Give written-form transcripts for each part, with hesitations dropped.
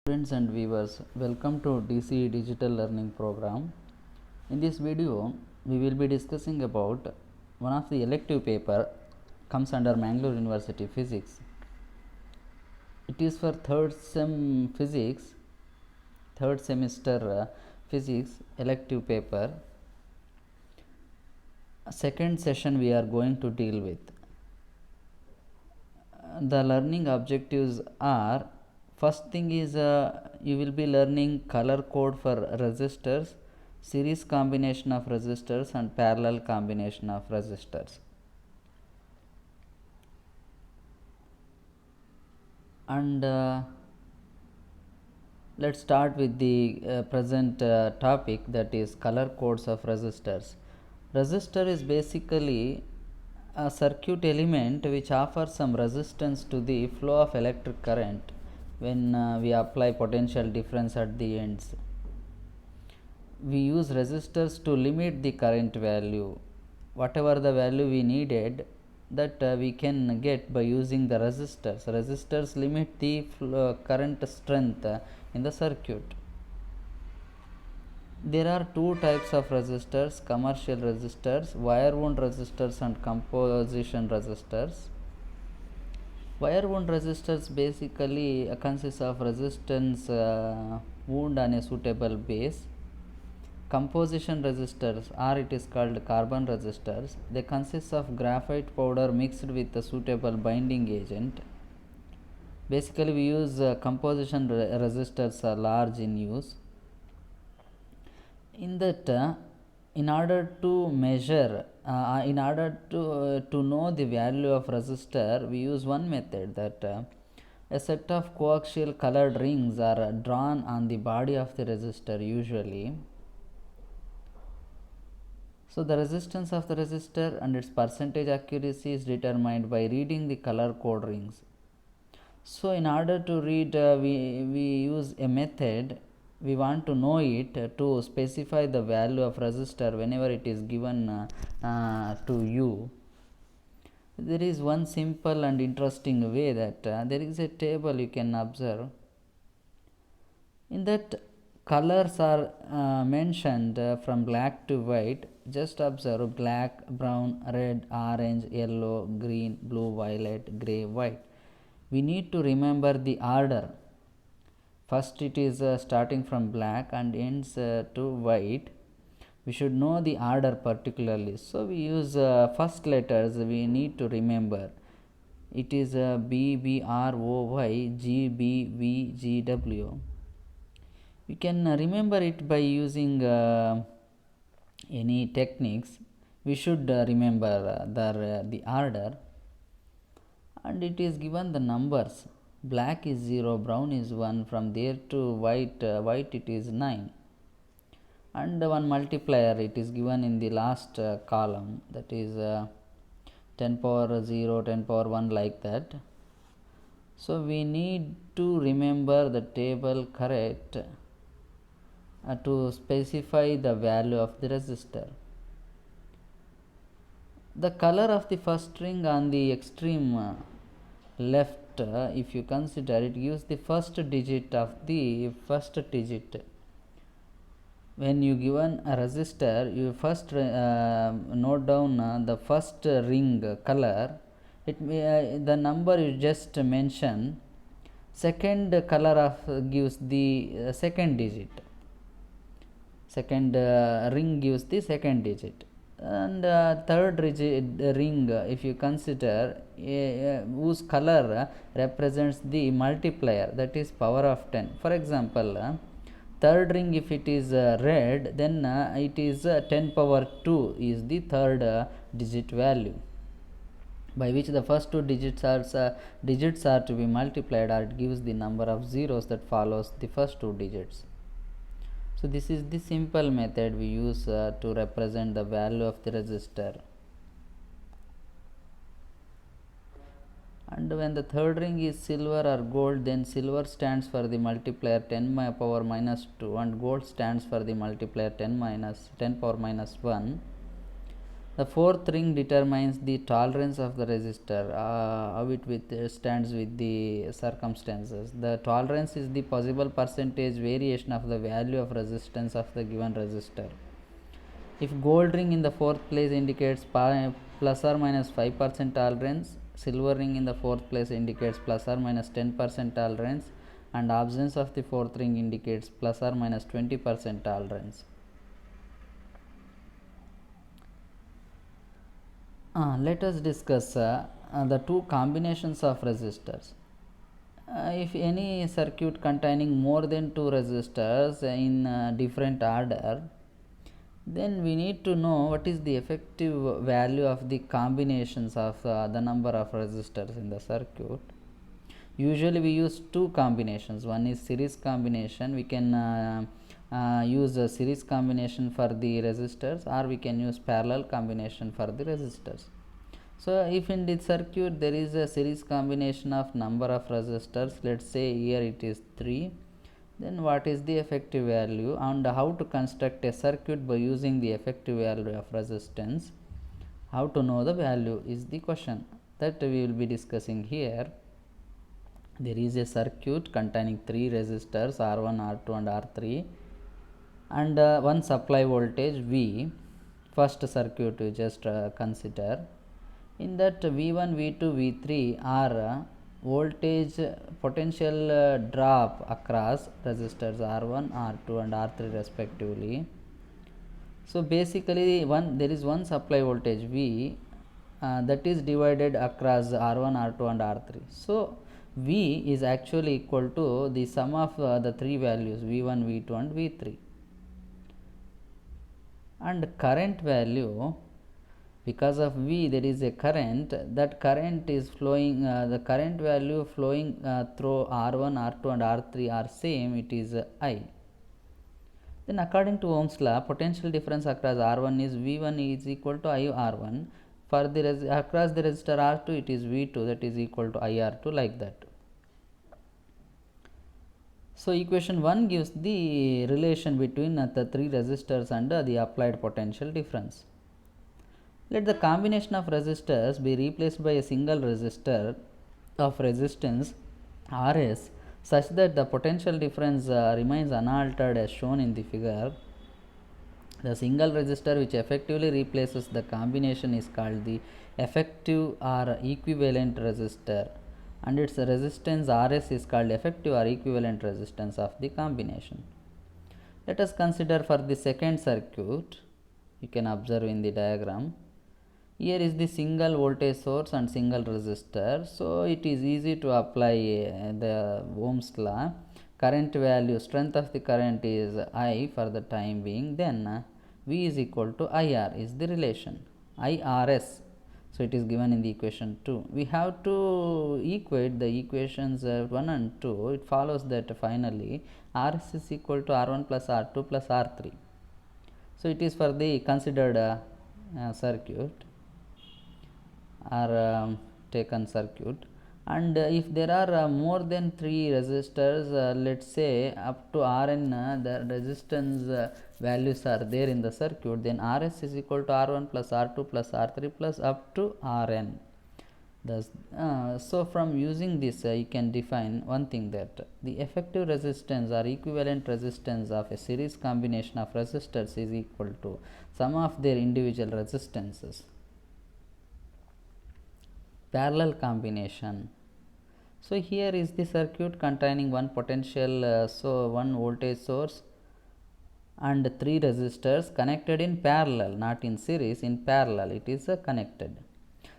Students and viewers, welcome to DCE Digital Learning Program. In this video, we will be discussing about one of the elective paper comes under Mangalore University Physics. It is for third semester physics elective paper. Second session we are going to deal with. The learning objectives are, first thing is you will be learning color code for resistors, series combination of resistors and parallel combination of resistors. And let's start with the present topic, that is color codes of resistors. Resistor is basically a circuit element which offers some resistance to the flow of electric current when we apply potential difference at the ends. We use resistors to limit the current value. Whatever the value we needed, that we can get by using the resistors. Resistors limit the current strength in the circuit. There are two types of resistors: commercial resistors, wire wound resistors and composition resistors. Wire wound resistors basically consists of resistance wound on a suitable base. Composition resistors, or it is called carbon resistors, they consist of graphite powder mixed with a suitable binding agent. Basically we use composition resistors are large in use. In that in order to measure in order to know the value of resistor, we use one method, that a set of coaxial colored rings are drawn on the body of the resistor usually. So the resistance of the resistor and its percentage accuracy is determined by reading the color code rings. So in order to read, we use a method. We want to know it to specify the value of resistor whenever it is given to you. There is one simple and interesting way, that there is a table you can observe. In that, colors are mentioned from black to white. Just observe: black, brown, red, orange, yellow, green, blue, violet, grey, white. We need to remember the order. First it is starting from black and ends to white. We should know the order particularly. So we use first letters we need to remember. It is B, B, R, O, Y, G, B, V, G, W. You can remember it by using any techniques. We should remember the order, and it is given the numbers. Black is 0, brown is 1, from there to white it is 9, and one multiplier it is given in the last column, that is 10 power 0, 10 power 1, like that. So we need to remember the table correct to specify the value of the resistor. The color of the first ring on the extreme left, if you consider, it gives the first digit of the first digit. When you given a resistor, you first note down the first ring color. The number you just mention. Second color of gives the second digit. Second ring gives the second digit, and third ring, if you consider, whose color represents the multiplier, that is power of 10. For example, third ring, if it is red, then it is 10 power 2 is the third digit value, by which the first two digits are to be multiplied, or it gives the number of zeros that follows the first two digits. So this is the simple method we use to represent the value of the resistor. And when the third ring is silver or gold, then silver stands for the multiplier 10 power minus 2, and gold stands for the multiplier 10 power minus 1. The fourth ring determines the tolerance of the resistor, how it withstands with the circumstances. The tolerance is the possible percentage variation of the value of resistance of the given resistor. If gold ring in the fourth place indicates plus or minus 5% tolerance, silver ring in the fourth place indicates plus or minus 10% tolerance, and absence of the fourth ring indicates plus or minus 20% tolerance. Let us discuss the two combinations of resistors. If any circuit containing more than two resistors in different order, then we need to know what is the effective value of the combinations of the number of resistors in the circuit. Usually we use two combinations. One is series combination. We can use a series combination for the resistors, or we can use parallel combination for the resistors. So if in the circuit there is a series combination of number of resistors, let's say here it is 3, then what is the effective value, and how to construct a circuit by using the effective value of resistance, how to know the value is the question that we will be discussing here. There is a circuit containing 3 resistors R1, R2 and R3, and one supply voltage V. First circuit we just consider. In that V1, V2, V3 are voltage potential drop across resistors R1, R2 and R3 respectively. So basically there is one supply voltage V that is divided across R1, R2 and R3. So V is actually equal to the sum of the three values V1, V2 and V3. And current value, because of V there is a current, that current is flowing, the current value flowing through R1, R2 and R3 are same, it is I. Then according to Ohm's law, potential difference across R1 is V1 is equal to I R1. For the across the resistor R2 it is V2, that is equal to I R2, like that. So equation 1 gives the relation between the three resistors and the applied potential difference. Let the combination of resistors be replaced by a single resistor of resistance Rs such that the potential difference remains unaltered as shown in the figure. The single resistor which effectively replaces the combination is called the effective or equivalent resistor, and its resistance Rs is called effective or equivalent resistance of the combination. Let us consider for the second circuit. You can observe in the diagram. Here is the single voltage source and single resistor. So it is easy to apply the Ohm's law. Current value, strength of the current is I for the time being. Then V is equal to IR is the relation. IRS. So it is given in the equation 2. We have to equate the equations 1 and 2. It follows that finally RS is equal to R1 plus R2 plus R3. So it is for the considered circuit or taken circuit. And if there are more than 3 resistors, let's say up to Rn, the resistance values are there in the circuit, then Rs is equal to R1 plus R2 plus R3 plus up to Rn. Thus, so from using this you can define one thing, that the effective resistance or equivalent resistance of a series combination of resistors is equal to sum of their individual resistances. Parallel combination. So here is the circuit containing one potential, so one voltage source and 3 resistors connected in parallel, not in series, in parallel it is connected.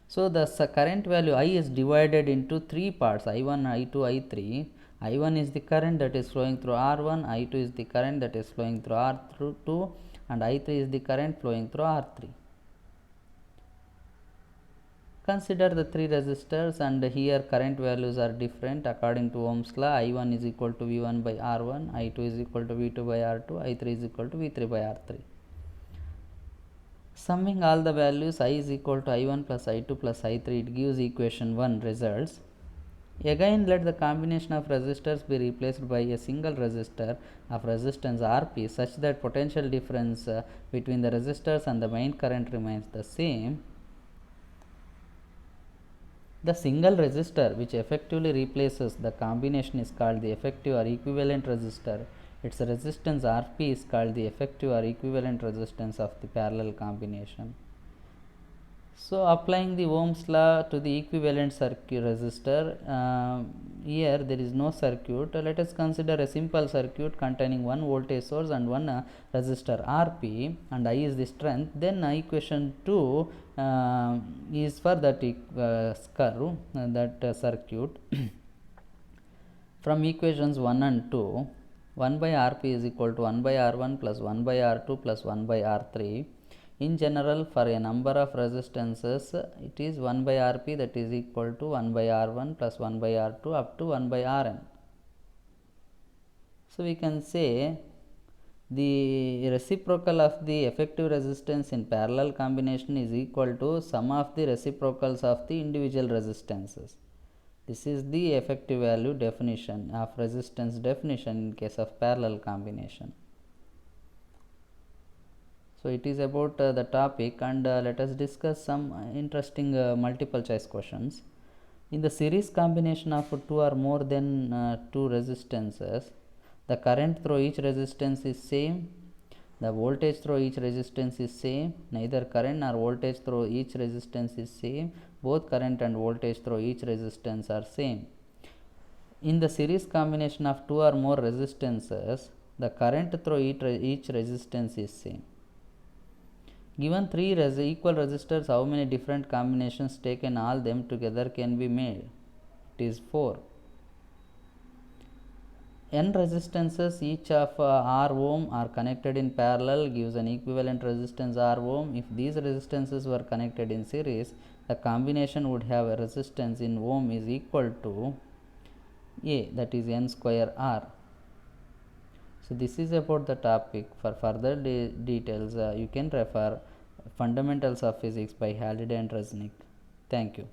So the current value I is divided into 3 parts, I1, I2, I3. I1 is the current that is flowing through R1, I2 is the current that is flowing through R2, and I3 is the current flowing through R3. Consider the 3 resistors, and here current values are different according to Ohm's law. I1 is equal to V1 by R1, I2 is equal to V2 by R2, I3 is equal to V3 by R3. Summing all the values, I is equal to I1 plus I2 plus I3, it gives equation 1 results. Again, let the combination of resistors be replaced by a single resistor of resistance Rp such that potential difference between the resistors and the main current remains the same. The single resistor which effectively replaces the combination is called the effective or equivalent resistor. Its resistance Rp is called the effective or equivalent resistance of the parallel combination. So, applying the Ohm's law to the equivalent circuit resistor, here there is no circuit. Let us consider a simple circuit containing one voltage source and one resistor Rp, and I is the strength. Then equation 2 is for that curve, that circuit. From equations 1 and 2, 1 by Rp is equal to 1 by R1 plus 1 by R2 plus 1 by R3. In general, for a number of resistances, it is 1 by Rp, that is equal to 1 by R1 plus 1 by R2 up to 1 by Rn. So, we can say the reciprocal of the effective resistance in parallel combination is equal to sum of the reciprocals of the individual resistances. This is the effective value definition of resistance definition in case of parallel combination. So, it is about the topic, and let us discuss some interesting multiple choice questions. In the series combination of two or more than two resistances, the current through each resistance is same, the voltage through each resistance is same, neither current nor voltage through each resistance is same, both current and voltage through each resistance are same. In the series combination of two or more resistances, the current through each resistance is same. Given three equal resistors, how many different combinations taken all them together can be made? It is 4. N resistances each of R ohm are connected in parallel gives an equivalent resistance R ohm. If these resistances were connected in series, the combination would have a resistance in ohm is equal to A, that is N square R. So, this is about the topic. For further details, you can refer Fundamentals of Physics by Halliday and Resnick. Thank you.